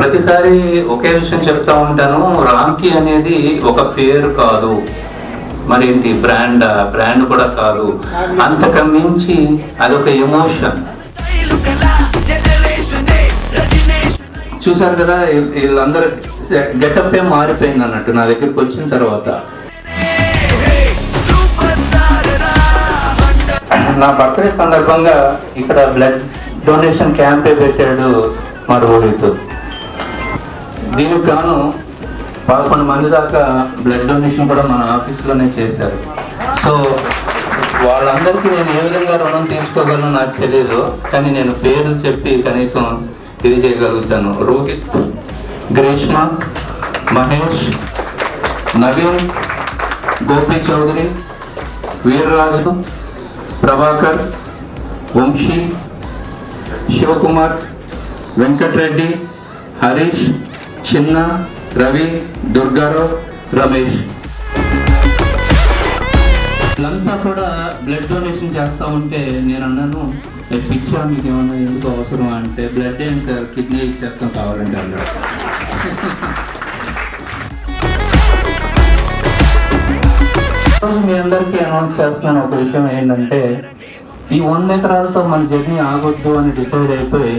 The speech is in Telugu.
ప్రతిసారి ఒకే విషయం చెప్తా ఉంటాను, రామ్కి అనేది ఒక పేరు కాదు, మరేంటి బ్రాండ్ కూడా కాదు, అంతకు మించి అదొక ఎమోషన్. చూసారు కదా వీళ్ళందరూ గెటప్ మారిపోయింది అన్నట్టు నా దగ్గరికి వచ్చిన తర్వాత. నా బర్త్డే సందర్భంగా ఇక్కడ బ్లడ్ డొనేషన్ క్యాంపే పెట్టాడు మా రోహిత్. దీనికి గాను 11 మంది దాకా బ్లడ్ డొనేషన్ కూడా మన ఆఫీస్లోనే చేశారు. సో వాళ్ళందరికీ నేను ఏ విధంగా రుణం తీసుకోగలను నాకు తెలియదు, కానీ నేను పేర్లు చెప్పి కనీసం ఇది చేయగలుగుతాను. రోహిత్, గ్రీష్మ, మహేష్, నవీన్, గోపి చౌదరి, వీర్రాజు, ప్రభాకర్, వంశీ, శివకుమార్, వెంకటరెడ్డి, హరీష్, చిన్న, రవి, దుర్గారావు, రమేష్ వీళ్ళంతా కూడా బ్లడ్ డొనేషన్ చేస్తూ ఉంటే నేను అన్నాను, పిచ్చా మీకు ఏమన్నా ఎందుకు అవసరం అంటే, బ్లడ్ ఏం సార్ కిడ్నీ ఇచ్చేస్తాం కావాలంటే అన్నాడు. మీ అందరికీ అనౌన్స్ చేస్తున్నాను ఒక విషయం ఏంటంటే, ఈ 100 ఎకరాలతో మన జర్నీ ఆగొద్దు అని డిసైడ్ అయిపోయి